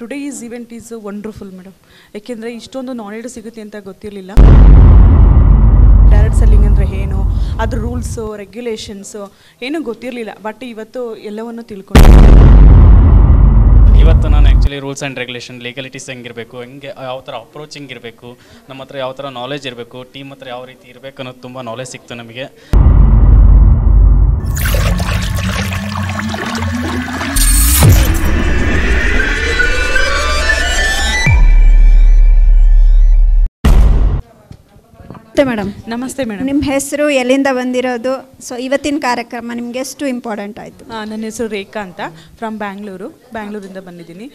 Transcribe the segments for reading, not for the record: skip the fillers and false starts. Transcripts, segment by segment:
Today is event is wonderful madam. ಯಾಕೆಂದರೆ ಇಷ್ಟೊಂದು knowledge ಸಿಗುತ್ತೆ ಅಂತ ಗೊತ್ತಿರಲಿಲ್ಲ. ಡೈರೆಕ್ಟ್ ಸೆಲ್ಲಿಂಗ್ ಅಂದರೆ ಏನು, ಅದ್ರ ರೂಲ್ಸು ರೆಗ್ಯುಲೇಷನ್ಸು ಏನೂ ಗೊತ್ತಿರಲಿಲ್ಲ. ಬಟ್ ಇವತ್ತು ಎಲ್ಲವನ್ನು ತಿಳ್ಕೊಂಡಿದ್ದೀನಿ. ಇವತ್ತು ನಾನು ಆ್ಯಕ್ಚುಲಿ ರೂಲ್ಸ್ ಆ್ಯಂಡ್ ರೆಗ್ಯುಲೇಷನ್, ಲೀಗಲಿಟೀಸ್ ಹೆಂಗಿರಬೇಕು, ಹೆಂಗೆ ಯಾವ ಥರ ಅಪ್ರೋಚಿಂಗ್ ಇರಬೇಕು, ನಮ್ಮ ಹತ್ರ ಯಾವ ಥರ ನಾಲೆಜ್ ಇರಬೇಕು, ಟೀಮ್ ಹತ್ರ ಯಾವ ರೀತಿ ಇರಬೇಕು ಅನ್ನೋದು ತುಂಬ ನಾಲೆಜ್ ಸಿಕ್ತು ನಮಗೆ. ಮೇಡಮ್ ನಮಸ್ತೆ ಮೇಡಮ್. ನಿಮ್ಮ ಹೆಸರು, ಎಲ್ಲಿಂದ ಬಂದಿರೋದು? ಸೊ ಇವತ್ತಿನ ಕಾರ್ಯಕ್ರಮ ನಿಮಗೆ ಎಷ್ಟು ಇಂಪಾರ್ಟೆಂಟ್ ಆಯಿತು? ನನ್ನ ಹೆಸರು ರೇಖಾ ಅಂತ, ಫ್ರಮ್ ಬ್ಯಾಂಗ್ಳೂರಿಂದ ಬಂದಿದ್ದೀನಿ.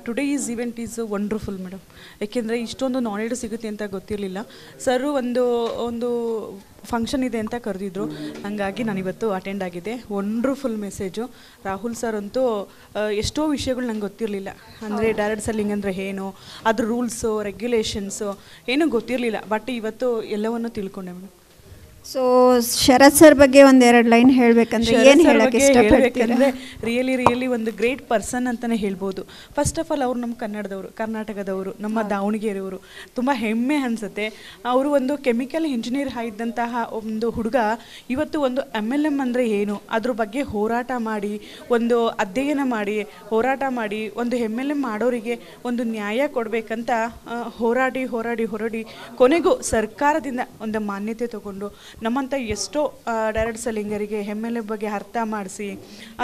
Today is event is wonderful madam. ಯಾಕೆಂದರೆ ಇಷ್ಟೊಂದು ನಾಲೆಡ್ಜ್ ಸಿಗುತ್ತೆ ಅಂತ ಗೊತ್ತಿರಲಿಲ್ಲ. ಸರು ಒಂದು ಫಂಕ್ಷನ್ ಇದೆ ಅಂತ ಕರೆದಿದ್ರು, ಹಾಗಾಗಿ ನಾನಿವತ್ತು ಅಟೆಂಡ್ ಆಗಿದೆ. Wonderful message. ರಾಹುಲ್ ಸರ್ ಅಂತೂ ಎಷ್ಟೋ ವಿಷಯಗಳು ನಂಗೆ ಗೊತ್ತಿರಲಿಲ್ಲ. ಅಂದರೆ ಡೈರೆಕ್ಟ್ ಸೆಲ್ಲಿಂಗ್ ಅಂದರೆ ಏನು, ಅದ್ರ ರೂಲ್ಸು ರೆಗ್ಯುಲೇಷನ್ಸು ಏನೂ ಗೊತ್ತಿರಲಿಲ್ಲ. ಬಟ್ ಇವತ್ತು ಎಲ್ಲವನ್ನು ತಿಳ್ಕೊಂಡೆ ಮೇಡಮ್. ಸೊ ಶರತ್ ಸರ್ ಬಗ್ಗೆ ಒಂದೆರಡು ಲೈನ್ ಹೇಳಬೇಕಂದ್ರೆ ಏನು ಹೇಳಕ್ಕೆ ಇಷ್ಟಪಡ್ತೀರಾ? ರಿಯಲಿ ಒಂದು ಗ್ರೇಟ್ ಪರ್ಸನ್ ಅಂತಲೇ ಹೇಳ್ಬೋದು. ಫಸ್ಟ್ ಆಫ್ ಆಲ್ ಅವರು ನಮ್ಮ ಕರ್ನಾಟಕದವರು, ನಮ್ಮ ದಾವಣಗೆರೆಯವರು. ತುಂಬ ಹೆಮ್ಮೆ ಅನಿಸುತ್ತೆ. ಅವರು ಒಂದು ಕೆಮಿಕಲ್ ಇಂಜಿನಿಯರ್ ಆಗಿದ್ದಂತಹ ಒಂದು ಹುಡುಗ ಇವತ್ತು ಒಂದು MLM ಅಂದರೆ ಏನು, ಅದ್ರ ಬಗ್ಗೆ ಹೋರಾಟ ಮಾಡಿ, ಒಂದು ಅಧ್ಯಯನ ಮಾಡಿ, ಹೋರಾಟ ಮಾಡಿ, ಒಂದು MLM ಮಾಡೋರಿಗೆ ಒಂದು ನ್ಯಾಯ ಕೊಡಬೇಕಂತ ಹೋರಾಡಿ ಕೊನೆಗೂ ಸರ್ಕಾರದಿಂದ ಒಂದು ಮಾನ್ಯತೆ ತಗೊಂಡು ನಮ್ಮಂಥ ಎಷ್ಟೋ ಡೈರೆಕ್ಟ್ ಸೆಲ್ಲಿಂಗರಿಗೆ MLM ಬಗ್ಗೆ ಅರ್ಥ ಮಾಡಿಸಿ,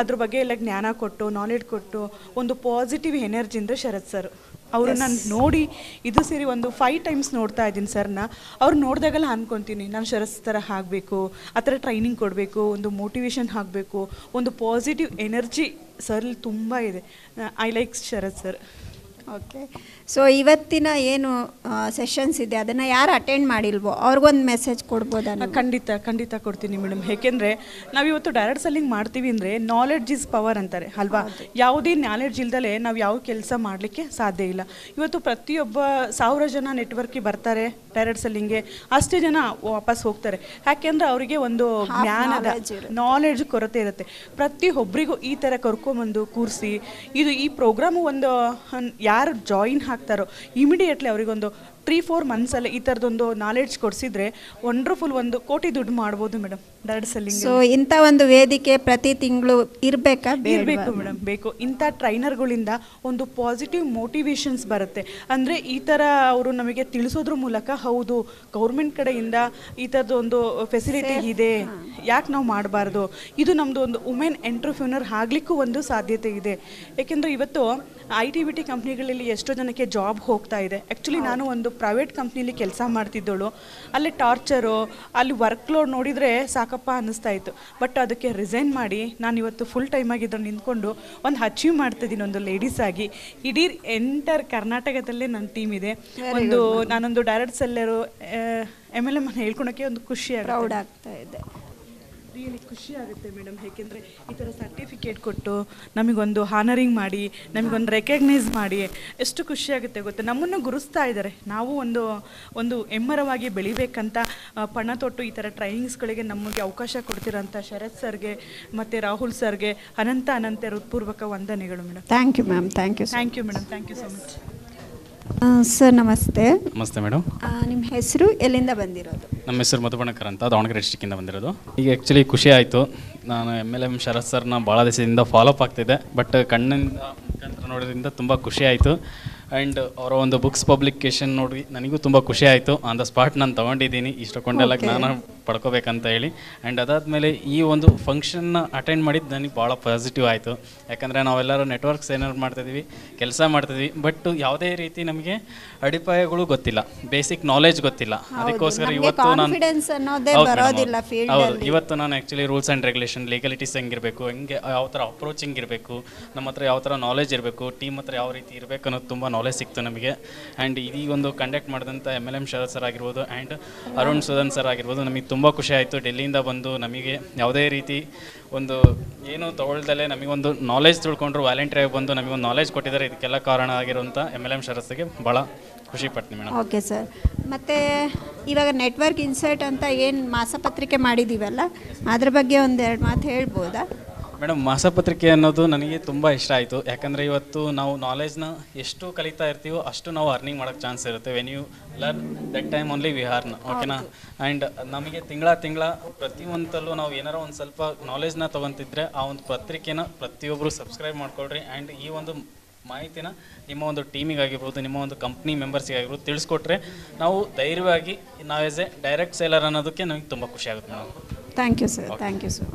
ಅದ್ರ ಬಗ್ಗೆ ಎಲ್ಲ ಜ್ಞಾನ ಕೊಟ್ಟು, ನಾಲೆಡ್ಜ್ ಕೊಟ್ಟು, ಒಂದು ಪಾಸಿಟಿವ್ ಎನರ್ಜಿ ಅಂದರೆ ಶರತ್ ಸರ್. ಅವ್ರನ್ನ ನೋಡಿ ಇದು ಸೇರಿ ಒಂದು 5 ಟೈಮ್ಸ್ ನೋಡ್ತಾ ಇದ್ದೀನಿ ಸರ್ನ. ಅವ್ರು ನೋಡಿದಾಗೆಲ್ಲ ಅಂದ್ಕೊತೀನಿ, ನಾನು ಶರತ್ ಥರ ಆಗಬೇಕು, ಆ ಥರ ಟ್ರೈನಿಂಗ್ ಕೊಡಬೇಕು, ಒಂದು ಮೋಟಿವೇಶನ್ ಆಗಬೇಕು, ಒಂದು ಪಾಸಿಟಿವ್ ಎನರ್ಜಿ ಸರಲ್ಲಿ ತುಂಬ ಇದೆ. I like Sharath sir. Okay. So ಇವತ್ತಿನ ಏನು ಸೆಷನ್ಸ್ ಇದೆ ಅದನ್ನು ಯಾರು ಅಟೆಂಡ್ ಮಾಡಿಲ್ವೋ ಅವ್ರಿಗೊಂದು ಮೆಸೇಜ್ ಕೊಡ್ಬೋದಾ? ಖಂಡಿತ ಕೊಡ್ತೀನಿ ಮೇಡಮ್. ಏಕೆಂದರೆ ನಾವಿವತ್ತು ಡೈರೆಕ್ಟ್ ಸೆಲ್ಲಿಂಗ್ ಮಾಡ್ತೀವಿ ಅಂದರೆ ನಾಲೆಡ್ಜ್ ಈಸ್ ಪವರ್ ಅಂತಾರೆ ಅಲ್ವಾ. ಯಾವುದೇ ನಾಲೆಡ್ಜ್ ಇಲ್ದಲೇ ನಾವು ಯಾವ ಕೆಲಸ ಮಾಡಲಿಕ್ಕೆ ಸಾಧ್ಯ ಇಲ್ಲ. ಇವತ್ತು ಪ್ರತಿಯೊಬ್ಬ 1000 ಜನ ನೆಟ್ವರ್ಕಿಗೆ ಬರ್ತಾರೆ ಡೈರೆಕ್ಟ್ ಸೆಲ್ಲಿಂಗ್ಗೆ, ಅಷ್ಟೇ ಜನ ವಾಪಸ್ ಹೋಗ್ತಾರೆ. ಯಾಕೆಂದರೆ ಅವರಿಗೆ ಒಂದು ಜ್ಞಾನದ ನಾಲೆಡ್ಜ್ ಕೊರತೆ ಇರುತ್ತೆ. ಪ್ರತಿಯೊಬ್ಬರಿಗೂ ಈ ಥರ ಕರ್ಕೊಂಬಂದು ಕೂರಿಸಿ, ಈ ಪ್ರೋಗ್ರಾಮು ಒಂದು ಯಾರು ಜಾಯಿನ್ ಆಗ್ತಾರೋ ಇಮಿಡಿಯೇಟ್ಲಿ ಅವರಿಗೊಂದು 3-4 ಮಂತ್ಸಲ್ಲಿ ಈ ಥರದೊಂದು ನಾಲೆಡ್ಜ್ ಕೊಡಿಸಿದ್ರೆ ವಂಡರ್ಫುಲ್, 1 ಕೋಟಿ ದುಡ್ಡು ಮಾಡ್ಬೋದು ಮೇಡಮ್ ಡೈರೆಕ್ಟ್ ಸೆಲ್ಲಿಂಗ್. ಸೊ ಇಂಥ ಒಂದು ವೇದಿಕೆ ಪ್ರತಿ ತಿಂಗಳು ಇರಬೇಕು ಮೇಡಮ್, ಬೇಕು. ಇಂಥ ಟ್ರೈನರ್ಗಳಿಂದ ಒಂದು ಪಾಸಿಟಿವ್ ಮೋಟಿವೇಶನ್ಸ್ ಬರುತ್ತೆ. ಅಂದರೆ ಈ ಥರ ಅವರು ನಮಗೆ ತಿಳಿಸೋದ್ರ ಮೂಲಕ, ಹೌದು ಗೌರ್ಮೆಂಟ್ ಕಡೆಯಿಂದ ಈ ಥರದ್ದು ಒಂದು ಫೆಸಿಲಿಟಿ ಇದೆ, ಯಾಕೆ ನಾವು ಮಾಡಬಾರ್ದು, ಇದು ನಮ್ಮದು ಒಂದು ವುಮೆನ್ ಎಂಟ್ರಪ್ರಿನರ್ ಆಗಲಿಕ್ಕೂ ಒಂದು ಸಾಧ್ಯತೆ ಇದೆ. ಏಕೆಂದರೆ ಇವತ್ತು IT-BT ಕಂಪ್ನಿಗಳಲ್ಲಿ ಎಷ್ಟೋ ಜನಕ್ಕೆ ಜಾಬ್ ಹೋಗ್ತಾ ಇದೆ. ಆ್ಯಕ್ಚುಲಿ ನಾನು ಒಂದು ಪ್ರೈವೇಟ್ ಕಂಪ್ನಿಲಿ ಕೆಲಸ ಮಾಡ್ತಿದ್ದಳು. ಅಲ್ಲಿ ಟಾರ್ಚರು, ಅಲ್ಲಿ ವರ್ಕ್ ಲೋಡ್ ನೋಡಿದರೆ ಸಾಕಪ್ಪ ಅನ್ನಿಸ್ತಾ ಇತ್ತು. ಬಟ್ ಅದಕ್ಕೆ ರಿಸೈನ್ ಮಾಡಿ ನಾನು ಇವತ್ತು ಫುಲ್ ಟೈಮ್ ಆಗಿದ್ದು ನಿಂತ್ಕೊಂಡು ಒಂದು ಅಚೀವ್ ಮಾಡ್ತಿದ್ದೀನಿ ಒಂದು ಲೇಡೀಸ್ ಆಗಿ. ಇಡೀ ಎಂಟರ್ ಕರ್ನಾಟಕದಲ್ಲೇ ನನ್ನ ಟೀಮ್ ಇದೆ. ನಾನೊಂದು ಡೈರೆಕ್ಟ್ ಸೆಲ್ಲರು MLM ಹೇಳ್ಕೊಳಕ್ಕೆ ಒಂದು ಖುಷಿ ಪ್ರೌಡ್ ಆಗ್ತಾ ಇದೆ. ರಿಯಲಿ ಖುಷಿ ಆಗುತ್ತೆ ಮೇಡಮ್. ಏಕೆಂದರೆ ಈ ಥರ ಸರ್ಟಿಫಿಕೇಟ್ ಕೊಟ್ಟು ನಮಗೊಂದು ಹಾನರಿಂಗ್ ಮಾಡಿ, ನಮಗೊಂದು ರೆಕಗ್ನೈಸ್ ಮಾಡಿ ಎಷ್ಟು ಖುಷಿಯಾಗುತ್ತೆ ಗೊತ್ತೆ. ನಮ್ಮನ್ನು ಗುರುಸ್ತಾ ಇದ್ದಾರೆ. ನಾವು ಒಂದು ಎಮ್ಮರವಾಗಿ ಬೆಳಿಬೇಕಂತ ಪಣ ತೊಟ್ಟು ಈ ಥರ ಟ್ರೈನಿಂಗ್ಸ್ಗಳಿಗೆ ನಮಗೆ ಅವಕಾಶ ಕೊಡ್ತಿರೋಂಥ ಶರತ್ ಸರ್ಗೆ ಮತ್ತು ರಾಹುಲ್ ಸರ್ಗೆ ಅನಂತ ಹೃತ್ಪೂರ್ವಕ ವಂದನೆಗಳು madam. Thank you ma'am. Thank you madam. Thank you so much. Sir ನಮಸ್ತೆ. ನಮಸ್ತೆ ಮೇಡಮ್. ನಿಮ್ಮ ಹೆಸರು, ಎಲ್ಲಿಂದ ಬಂದಿರೋದು? ನಮ್ಮ ಹೆಸರು ಮಧುಬಣಕರ್ ಅಂತ, ದಾವಣಗೆರೆ ಡಿಸ್ಟಿಕ್ಕಿಂದ ಬಂದಿರೋದು. ಈಗ ಆ್ಯಕ್ಚುಲಿ ಖುಷಿ ಆಯಿತು. ನಾನು MLM ಶರತ್ ಸರ್ನ ಭಾಳ ದಿವಸದಿಂದ ಫಾಲೋಅಪ್ ಆಗ್ತಿದ್ದೆ. ಬಟ್ ಕಣ್ಣಿಂದ ಮುಖಾಂತರ ನೋಡೋದ್ರಿಂದ ತುಂಬ ಖುಷಿ ಆಯಿತು. ಆ್ಯಂಡ್ ಅವರ ಒಂದು ಬುಕ್ಸ್ ಪಬ್ಲಿಕೇಶನ್ ನೋಡಿ ನನಗೂ ತುಂಬ ಖುಷಿ ಆಯಿತು. ಆನ್ ದ ಸ್ಪಾಟ್ ನಾನು ತೊಗೊಂಡಿದ್ದೀನಿ, ಇಷ್ಟೊಂಡೆಲ್ಲ ಜ್ಞಾನ ಪಡ್ಕೋಬೇಕಂತ ಹೇಳಿ. ಆ್ಯಂಡ್ ಅದಾದಮೇಲೆ ಈ ಒಂದು ಫಂಕ್ಷನ್ನ ಅಟೆಂಡ್ ಮಾಡಿದ್ದು ನನಗೆ ಭಾಳ ಪಾಸಿಟಿವ್ ಆಯಿತು. ಯಾಕಂದರೆ ನಾವೆಲ್ಲರೂ ನೆಟ್ವರ್ಕ್ಸ್ ಏನಾದ್ರು ಮಾಡ್ತಿದ್ವಿ, ಕೆಲಸ ಮಾಡ್ತಿದ್ವಿ, ಬಟ್ ಯಾವುದೇ ರೀತಿ ನಮಗೆ ಅಡಿಪಾಯಗಳು ಗೊತ್ತಿಲ್ಲ, ಬೇಸಿಕ್ ನಾಲೆಜ್ ಗೊತ್ತಿಲ್ಲ. ಅದಕ್ಕೋಸ್ಕರ ಇವತ್ತು ನಾನು ಆ್ಯಕ್ಚುಲಿ ರೂಲ್ಸ್ ಆ್ಯಂಡ್ ರೆಗ್ಯುಲೇಷನ್, ಲೀಗಲಿಟೀಸ್ ಹೆಂಗಿರಬೇಕು, ಹೆಂಗೆ ಯಾವ ಥರ ಅಪ್ರೋಚಿಂಗ್ ಇರಬೇಕು, ನಮ್ಮ ಹತ್ರ ಯಾವ ಥರ ನಾಲೆಜ್ ಇರಬೇಕು, ಟೀಮ್ ಹತ್ರ ಯಾವ ರೀತಿ ಇರಬೇಕು ಅನ್ನೋದು ತುಂಬ ನಾಲೆಜ್ ಸಿಕ್ತು ನಮಗೆ. ಆ್ಯಂಡ್ ಈ ಒಂದು ಕಂಡಕ್ಟ್ ಮಾಡಿದಂಥ MLM ಶರತ್ ಸರ್ ಆಗಿರ್ಬೋದು ಆ್ಯಂಡ್ ಅರುಣ್ ಸುಧನ್ ಸರ್ ಆಗಿರ್ಬೋದು, ನಮಗೆ ತುಂಬ ಖುಷಿ ಆಯಿತು. ಡೆಲ್ಲಿಯಿಂದ ಬಂದು ನಮಗೆ ಯಾವುದೇ ರೀತಿ ಒಂದು ಏನು ತೊಗೊಳ್ದಲ್ಲೇ ನಮಗೊಂದು ನಾಲೆಜ್ ತಿಳ್ಕೊಂಡ್ರು, ವ್ಯಾಲೆಂಟ್ರಿ ಆಗಿ ಬಂದು ನಮಗೊಂದು ನಾಲೆಜ್ ಕೊಟ್ಟಿದ್ದಾರೆ. ಇದಕ್ಕೆಲ್ಲ ಕಾರಣ ಆಗಿರುವಂಥ MLM ಶರತ್ಗೆ ಭಾಳ ಖುಷಿ ಪಡ್ತೀನಿ ಮೇಡಮ್. Okay sir. ಮತ್ತು ಇವಾಗ ನೆಟ್ವರ್ಕ್ ಇನ್ಸೈಟ್ ಅಂತ ಏನು ಮಾಸಪತ್ರಿಕೆ ಮಾಡಿದ್ದೀವಲ್ಲ, ಅದ್ರ ಬಗ್ಗೆ ಒಂದೆರಡು ಮಾತು ಹೇಳ್ಬೋದಾ? ಮೇಡಮ್ ಮಾಸಪತ್ರಿಕೆ ಅನ್ನೋದು ನನಗೆ ತುಂಬ ಇಷ್ಟ ಆಯಿತು. ಯಾಕಂದರೆ ಇವತ್ತು ನಾವು ನಾಲೆಜ್ನ ಎಷ್ಟು ಕಲಿತಾ ಇರ್ತೀವೋ ಅಷ್ಟು ನಾವು ಅರ್ನಿಂಗ್ ಮಾಡೋಕ್ಕೆ ಚಾನ್ಸ್ ಇರುತ್ತೆ. When you learn that time only we earn, ಓಕೆನಾ. ಆ್ಯಂಡ್ ನಮಗೆ ತಿಂಗಳ ಪ್ರತಿ ಮಂತಲ್ಲೂ ನಾವು ಏನಾರ ಒಂದು ಸ್ವಲ್ಪ ನಾಲೆಜ್ನ ತೊಗೊತಿದ್ರೆ ಆ ಒಂದು ಪತ್ರಿಕೆನ ಪ್ರತಿಯೊಬ್ಬರು ಸಬ್ಸ್ಕ್ರೈಬ್ ಮಾಡ್ಕೊಳ್ರಿ. ಆ್ಯಂಡ್ ಈ ಒಂದು ಮಾಹಿತಿನ ನಿಮ್ಮ ಒಂದು ಟೀಮಿಗಾಗಿರ್ಬೋದು, ನಿಮ್ಮ ಒಂದು ಕಂಪ್ನಿ ಮೆಂಬರ್ಸಿಗಾಗಿರ್ಬೋದು ತಿಳಿಸ್ಕೊಟ್ರೆ ನಾವು ಧೈರ್ಯವಾಗಿ ನಾವು ಆ್ಯಸ್ ಎ ಡೈರೆಕ್ಟ್ ಸೇಲರ್ ಅನ್ನೋದಕ್ಕೆ ನಮಗೆ ತುಂಬ ಖುಷಿ ಆಗುತ್ತೆ madam. Thank you sir, thank you sir.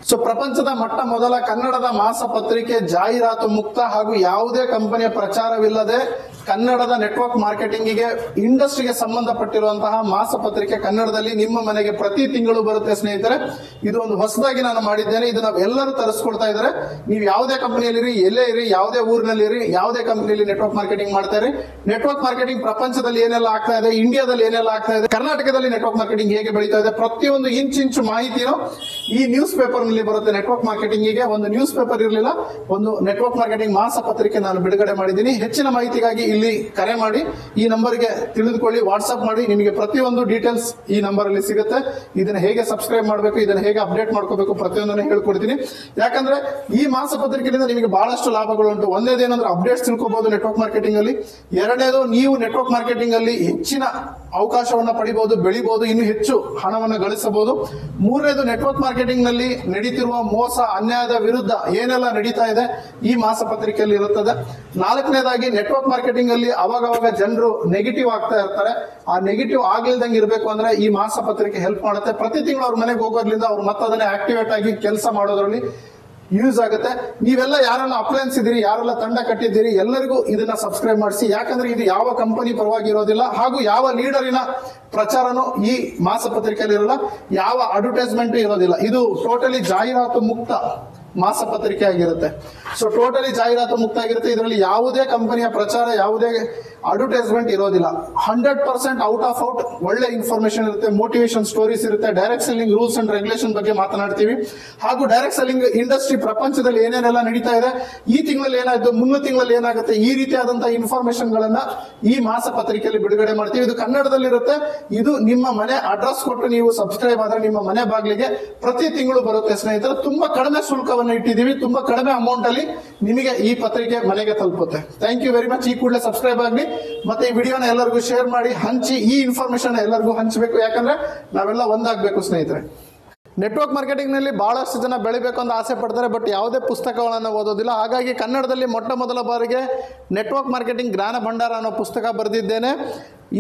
So ಪ್ರಪಂಚದ ಮೊಟ್ಟ ಮೊದಲ ಕನ್ನಡದ ಮಾಸಪತ್ರಿಕೆ ಜಾಹೀರಾತು ಮುಕ್ತ ಹಾಗೂ ಯಾವುದೇ ಕಂಪನಿಯ ಪ್ರಚಾರವಿಲ್ಲದೆ ಕನ್ನಡದ ನೆಟ್ವರ್ಕ್ ಮಾರ್ಕೆಟಿಂಗಿಗೆ ಇಂಡಸ್ಟ್ರಿಗೆ ಸಂಬಂಧಪಟ್ಟಿರುವಂತಹ ಮಾಸಪತ್ರಿಕೆ ಕನ್ನಡದಲ್ಲಿ ನಿಮ್ಮ ಮನೆಗೆ ಪ್ರತಿ ತಿಂಗಳು ಬರುತ್ತೆ ಸ್ನೇಹಿತರೆ. ಇದು ಒಂದು ಹೊಸದಾಗಿ ನಾನು ಮಾಡಿದ್ದೇನೆ. ಇದು ನಾವು ಎಲ್ಲರೂ ತರಿಸ್ಕೊಳ್ತಾ ಇದ್ದಾರೆ. ನೀವು ಯಾವುದೇ ಕಂಪನಿಯಲ್ಲಿರಿ, ಎಲ್ಲೇ ಇರಿ, ಯಾವುದೇ ಊರಿನಲ್ಲಿರಿ, ಯಾವುದೇ ಕಂಪನಿಯಲ್ಲಿ ನೆಟ್ವರ್ಕ್ ಮಾರ್ಕೆಟಿಂಗ್ ಮಾಡ್ತಾ ಇರಿ. ನೆಟ್ವರ್ಕ್ ಮಾರ್ಕೆಟಿಂಗ್ ಪ್ರಪಂಚದಲ್ಲಿ ಏನೆಲ್ಲ ಆಗ್ತಾ ಇದೆ, ಇಂಡಿಯಾದಲ್ಲಿ ಏನೆಲ್ಲ ಆಗ್ತಾ ಇದೆ, ಕರ್ನಾಟಕದಲ್ಲಿ ನೆಟ್ವರ್ಕ್ ಮಾರ್ಕೆಟಿಂಗ್ ಹೇಗೆ ಬೆಳೀತಾ ಇದೆ, ಪ್ರತಿಯೊಂದು ಇಂಚು ಮಾಹಿತಿನೂ ಈ ನ್ಯೂಸ್ ಪೇಪರ್ ನಲ್ಲಿ ಬರುತ್ತೆ. ನೆಟ್ವರ್ಕ್ ಮಾರ್ಕೆಟಿಂಗಿಗೆ ಒಂದು ನ್ಯೂಸ್ ಪೇಪರ್ ಇರಲಿಲ್ಲ, ಒಂದು ನೆಟ್ವರ್ಕ್ ಮಾರ್ಕೆಟಿಂಗ್ ಮಾಸಪತ್ರಿಕೆ ನಾನು ಬಿಡುಗಡೆ ಮಾಡಿದ್ದೀನಿ. ಹೆಚ್ಚಿನ ಮಾಹಿತಿಗಾಗಿ ಇಲ್ಲಿ ಕರೆ ಮಾಡಿ, ಈ ನಂಬರ್ಗೆ ತಿಳಿದುಕೊಳ್ಳಿ, ವಾಟ್ಸ್ಆಪ್ ಮಾಡಿ. ನಿಮಗೆ ಪ್ರತಿಯೊಂದು ಡೀಟೇಲ್ಸ್ ಈ ನಂಬರ್ ಅಲ್ಲಿ ಸಿಗುತ್ತೆ. ಇದನ್ನ ಹೇಗೆ ಸಬ್ಸ್ಕ್ರೈಬ್ ಮಾಡಬೇಕು, ಇದನ್ನ ಹೇಗೆ ಅಪ್ಡೇಟ್ ಮಾಡ್ಕೋಬೇಕು, ಪ್ರತಿಯೊಂದನ್ನು ಹೇಳ್ಕೊಡ್ತೀನಿ. ಯಾಕಂದ್ರೆ ಈ ಮಾಸಪತ್ರಿಕೆಯಿಂದ ನಿಮಗೆ ಬಹಳಷ್ಟು ಲಾಭಗಳು ಉಂಟು. ಒಂದೇದೇನಂದ್ರೆ ಅಪ್ಡೇಟ್ಸ್ ತಿಳ್ಕೋಬಹುದು ನೆಟ್ವರ್ಕ್ ಮಾರ್ಕೆಟಿಂಗ್ ಅಲ್ಲಿ. ಎರಡನೇದು, ನೀವು ನೆಟ್ವರ್ಕ್ ಮಾರ್ಕೆಟಿಂಗ್ ಅಲ್ಲಿ ಹೆಚ್ಚಿನ ಅವಕಾಶವನ್ನ ಪಡಿಬಹುದು, ಬೆಳಿಬಹುದು, ಇನ್ನು ಹೆಚ್ಚು ಹಣವನ್ನು ಗಳಿಸಬಹುದು. ಮೂರನೇದು, ನೆಟ್ವರ್ಕ್ ಮಾರ್ಕೆಟಿಂಗ್ ನಲ್ಲಿ ನಡೀತಿರುವ ಮೋಸ ಅನ್ಯಾಯದ ವಿರುದ್ಧ ಏನೆಲ್ಲ ನಡೀತಾ ಇದೆ ಈ ಮಾಸಪತ್ರಿಕೆಯಲ್ಲಿ ಇರುತ್ತದೆ. ನಾಲ್ಕನೇದಾಗಿ, ನೆಟ್ವರ್ಕ್ ಮಾರ್ಕೆಟಿಂಗ್ ಅಲ್ಲಿ ಅವಾಗವಾಗ ಜನರು ನೆಗೆಟಿವ್ ಆಗ್ತಾ ಇರ್ತಾರೆ. ಆ ನೆಗೆಟಿವ್ ಆಗ್ಲಿಲ್ದಂಗೆ ಇರಬೇಕು ಅಂದ್ರೆ ಈ ಮಾಸಪತ್ರಿಕೆ ಹೆಲ್ಪ್ ಮಾಡುತ್ತೆ. ಪ್ರತಿ ತಿಂಗಳು ಅವ್ರ ಮನೆಗೆ ಹೋಗೋದ್ರಿಂದ ಅವ್ರು ಮತ್ತದನ್ನೇ ಆಕ್ಟಿವೇಟ್ ಆಗಿ ಕೆಲಸ ಮಾಡೋದ್ರಲ್ಲಿ ಯೂಸ್ ಆಗುತ್ತೆ. ನೀವೆಲ್ಲ ಯಾರೆಲ್ಲ ಅಪ್ಲಯನ್ಸ್ ಇದ್ದೀರಿ, ಯಾರೆಲ್ಲ ತಂಡ ಕಟ್ಟಿದ್ದೀರಿ, ಎಲ್ಲರಿಗೂ ಇದನ್ನ ಸಬ್ಸ್ಕ್ರೈಬ್ ಮಾಡಿಸಿ. ಯಾಕಂದ್ರೆ ಇದು ಯಾವ ಕಂಪನಿ ಪರವಾಗಿ ಇರೋದಿಲ್ಲ, ಹಾಗೂ ಯಾವ ಲೀಡರಿನ ಪ್ರಚಾರನೂ ಈ ಮಾಸಪತ್ರಿಕೆಯಲ್ಲಿ ಇರೋಲ್ಲ, ಯಾವ ಅಡ್ವರ್ಟೈಸ್ಮೆಂಟ್ ಇರೋದಿಲ್ಲ. ಇದು ಟೋಟಲಿ ಜಾಹೀರಾತು ಮುಕ್ತ ಮಾಸಪತ್ರಿಕೆ ಆಗಿರುತ್ತೆ. ಸೊ ಟೋಟಲಿ ಜಾಹೀರಾತು ಮುಕ್ತ ಆಗಿರುತ್ತೆ. ಇದರಲ್ಲಿ ಯಾವುದೇ ಕಂಪನಿಯ ಪ್ರಚಾರ, ಯಾವುದೇ ಅಡ್ವರ್ಟೈಸ್ಮೆಂಟ್ ಇರೋದಿಲ್ಲ. 100% ಔಟ್ ಆಫ್ ಔಟ್ ಒಳ್ಳೆ ಇನ್ಫಾರ್ಮೇಶನ್ ಇರುತ್ತೆ, ಮೋಟಿವೇಶನ್ ಸ್ಟೋರೀಸ್ ಇರುತ್ತೆ, direct selling rules and regulation ಬಗ್ಗೆ ಮಾತನಾಡ್ತೀವಿ. ಹಾಗೂ ಡೈರೆಕ್ಟ್ ಸೆಲ್ಲಿಂಗ್ ಇಂಡಸ್ಟ್ರಿ ಪ್ರಪಂಚದಲ್ಲಿ ಏನೇನೆಲ್ಲ ನಡೀತಾ ಇದೆ, ಈ ತಿಂಗಳಲ್ಲಿ ಏನಾಯ್ತು, ಮುಂದಿನ ತಿಂಗಳಲ್ಲಿ ಏನಾಗುತ್ತೆ, ಈ ರೀತಿಯಾದಂತಹ ಇನ್ಫಾರ್ಮೇಶನ್ ಗಳನ್ನ ಈ ಮಾಸಪತ್ರಿಕೆಯಲ್ಲಿ ಬಿಡುಗಡೆ ಮಾಡ್ತೀವಿ. ಇದು ಕನ್ನಡದಲ್ಲಿರುತ್ತೆ. ಇದು ನಿಮ್ಮ ಮನೆ ಅಡ್ರೆಸ್ ಕೊಟ್ಟು ನೀವು ಸಬ್ಸ್ಕ್ರೈಬ್ ಆದ್ರೆ ನಿಮ್ಮ ಮನೆ ಬಾಗಿಲಿಗೆ ಪ್ರತಿ ತಿಂಗಳು ಬರುತ್ತೆ ಸ್ನೇಹಿತರೆ. ತುಂಬಾ ಕಡಿಮೆ ಶುಲ್ಕವನ್ನು ಇಟ್ಟಿದ್ದೀವಿ, ತುಂಬಾ ಕಡಿಮೆ ಅಮೌಂಟ್ ಅಲ್ಲಿ ನಿಮಗೆ ಈ ಪತ್ರಿಕೆ ಮನೆಗೆ ತಲುಪುತ್ತೆ. Thank you very much. ಈ ಕೂಡಲೇ ಸಬ್ಸ್ಕ್ರೈಬ್ ಆಗಲಿ, ಮತ್ತೆ ಈ ವಿಡಿಯೋನ ಎಲ್ಲರಿಗೂ ಶೇರ್ ಮಾಡಿ, ಹಂಚಿ. ಈ ಇನ್ಫಾರ್ಮೇಶನ್ ಎಲ್ಲರಿಗೂ ಹಂಚಬೇಕು, ಯಾಕಂದ್ರೆ ನಾವೆಲ್ಲ ಒಂದಾಗಬೇಕು ಸ್ನೇಹಿತರೆ. ನೆಟ್ವರ್ಕ್ ಮಾರ್ಕೆಟಿಂಗ್ ನಲ್ಲಿ ಬಹಳಷ್ಟು ಜನ ಬೆಳಿಬೇಕು ಅಂತ ಆಸೆ ಪಡ್ತಾರೆ, ಬಟ್ ಯಾವುದೇ ಪುಸ್ತಕಗಳನ್ನು ಓದೋದಿಲ್ಲ. ಹಾಗಾಗಿ ಕನ್ನಡದಲ್ಲಿ ಮೊಟ್ಟ ಮೊದಲ ಬಾರಿಗೆ ನೆಟ್ವರ್ಕ್ ಮಾರ್ಕೆಟಿಂಗ್ ಜ್ಞಾನ ಭಂಡಾರ ಅನ್ನೋ ಪುಸ್ತಕ ಬರೆದಿದ್ದೇನೆ.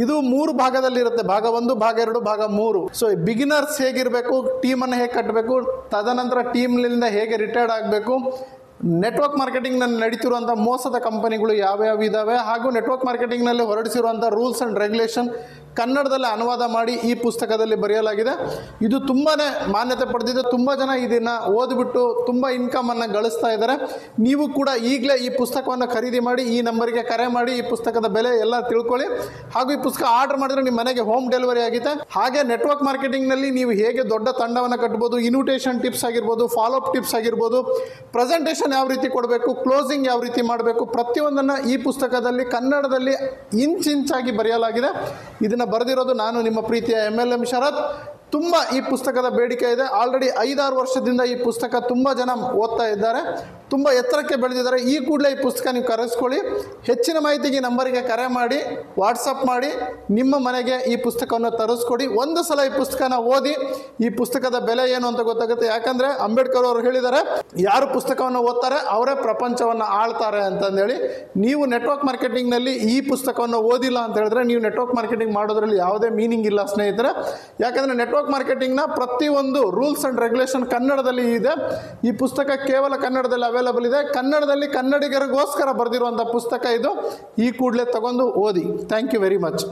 ಇದು 3 ಭಾಗದಲ್ಲಿರುತ್ತೆ, ಭಾಗ 1, ಭಾಗ 2, ಭಾಗ 3. ಸೊ ಬಿಗಿನರ್ಸ್ ಹೇಗಿರಬೇಕು, ಟೀಮ್ ಅನ್ನು ಹೇಗೆ ಕಟ್ಟಬೇಕು, ತದನಂತರ ಟೀಮ್ನಿಂದ ಹೇಗೆ ರಿಟೈರ್ಡ್ ಆಗಬೇಕು, ನೆಟ್ವರ್ಕ್ ಮಾರ್ಕೆಟಿಂಗ್ ನಲ್ಲಿ ನಡೀತಿರುವಂತಹ ಮೋಸದ ಕಂಪನಿಗಳು ಯಾವ್ಯಾವ ಇದಾವೆ, ಹಾಗೂ ನೆಟ್ವರ್ಕ್ ಮಾರ್ಕೆಟಿಂಗ್ ನಲ್ಲಿ ಹೊರಡಿಸಿರುವಂತಹ ರೂಲ್ಸ್ ಅಂಡ್ ರೆಗ್ಯುಲೇಷನ್ ಕನ್ನಡದಲ್ಲಿ ಅನುವಾದ ಮಾಡಿ ಈ ಪುಸ್ತಕದಲ್ಲಿ ಬರೆಯಲಾಗಿದೆ. ಇದು ತುಂಬಾನೇ ಮಾನ್ಯತೆ ಪಡೆದಿದೆ. ತುಂಬಾ ಜನ ಇದನ್ನ ಓದ್ಬಿಟ್ಟು ತುಂಬಾ ಇನ್ಕಮ್ ಅನ್ನ ಗಳಿಸ್ತಾ ಇದ್ದಾರೆ. ನೀವು ಕೂಡ ಈಗಲೇ ಈ ಪುಸ್ತಕವನ್ನು ಖರೀದಿ ಮಾಡಿ, ಈ ನಂಬರ್ಗೆ ಕರೆ ಮಾಡಿ, ಈ ಪುಸ್ತಕದ ಬೆಲೆ ಎಲ್ಲ ತಿಳ್ಕೊಳ್ಳಿ. ಹಾಗೂ ಈ ಪುಸ್ತಕ ಆರ್ಡರ್ ಮಾಡಿದ್ರೆ ನಿಮ್ಮ ಮನೆಗೆ ಹೋಮ್ ಡೆಲಿವರಿ ಆಗಿದೆ. ಹಾಗೆ ನೆಟ್ವರ್ಕ್ ಮಾರ್ಕೆಟಿಂಗ್ ನಲ್ಲಿ ನೀವು ಹೇಗೆ ದೊಡ್ಡ ತಂಡವನ್ನು ಕಟ್ಟಬಹುದು, ಇನ್ವಿಟೇಷನ್ ಟಿಪ್ಸ್ ಆಗಿರ್ಬೋದು, ಫಾಲೋ ಅಪ್ ಟಿಪ್ಸ್ ಆಗಿರ್ಬೋದು, ಪ್ರೆಸೆಂಟೇಷನ್ ಯಾವ ರೀತಿ ಕೊಡಬೇಕು, ಕ್ಲೋಸಿಂಗ್ ಯಾವ ರೀತಿ ಮಾಡಬೇಕು, ಪ್ರತಿಯೊಂದನ್ನು ಈ ಪುಸ್ತಕದಲ್ಲಿ ಕನ್ನಡದಲ್ಲಿ ಇಂಚಾಗಿ ಬರೆಯಲಾಗಿದೆ. ಇದನ್ನ ಬರೆದಿರೋದು ನಾನು, ನಿಮ್ಮ ಪ್ರೀತಿಯ MLM ಶರತ್. ತುಂಬ ಈ ಪುಸ್ತಕದ ಬೇಡಿಕೆ ಇದೆ. ಆಲ್ರೆಡಿ 5-6 ವರ್ಷದಿಂದ ಈ ಪುಸ್ತಕ ತುಂಬ ಜನ ಓದ್ತಾ ಇದ್ದಾರೆ, ತುಂಬ ಎತ್ತರಕ್ಕೆ ಬೆಳೆದಿದ್ದಾರೆ. ಈ ಕೂಡಲೇ ಈ ಪುಸ್ತಕ ನೀವು ಕರೆಸ್ಕೊಳ್ಳಿ. ಹೆಚ್ಚಿನ ಮಾಹಿತಿಗೆ ನಂಬರಿಗೆ ಕರೆ ಮಾಡಿ, ವಾಟ್ಸಪ್ ಮಾಡಿ, ನಿಮ್ಮ ಮನೆಗೆ ಈ ಪುಸ್ತಕವನ್ನು ತರಿಸ್ಕೊಡಿ. ಒಂದು ಸಲ ಈ ಪುಸ್ತಕನ ಓದಿ ಈ ಪುಸ್ತಕದ ಬೆಲೆ ಏನು ಅಂತ ಗೊತ್ತಾಗುತ್ತೆ. ಯಾಕಂದರೆ ಅಂಬೇಡ್ಕರ್ ಅವರು ಹೇಳಿದ್ದಾರೆ, ಯಾರು ಪುಸ್ತಕವನ್ನು ಓದ್ತಾರೆ ಅವರೇ ಪ್ರಪಂಚವನ್ನು ಆಳ್ತಾರೆ ಅಂತಂದೇಳಿ. ನೀವು ನೆಟ್ವರ್ಕ್ ಮಾರ್ಕೆಟಿಂಗ್ನಲ್ಲಿ ಈ ಪುಸ್ತಕವನ್ನು ಓದಿಲ್ಲ ಅಂತ ಹೇಳಿದ್ರೆ ನೀವು ನೆಟ್ವರ್ಕ್ ಮಾರ್ಕೆಟಿಂಗ್ ಮಾಡೋದ್ರಲ್ಲಿ ಯಾವುದೇ ಮೀನಿಂಗ್ ಇಲ್ಲ ಸ್ನೇಹಿತರೆ. ಯಾಕಂದರೆ ನೆಟ್ವರ್ಕ್ ಮಾರ್ಕೆಟಿಂಗ್ನ ಪ್ರತಿಯೊಂದು ರೂಲ್ಸ್ ಅಂಡ್ ರೆಗ್ಯುಲೇಷನ್ ಕನ್ನಡದಲ್ಲಿ ಇದೆ. ಈ ಪುಸ್ತಕ ಕೇವಲ ಕನ್ನಡದಲ್ಲಿ ಅವೈಲೇಬಲ್ ಇದೆ. ಕನ್ನಡದಲ್ಲಿ ಕನ್ನಡಿಗರಿಗೋಸ್ಕರ ಬರೆದಿರುವಂಥ ಪುಸ್ತಕ ಇದು. ಈ ಕೂಡಲೇ ತಗೊಂಡು ಓದಿ. Thank you very much.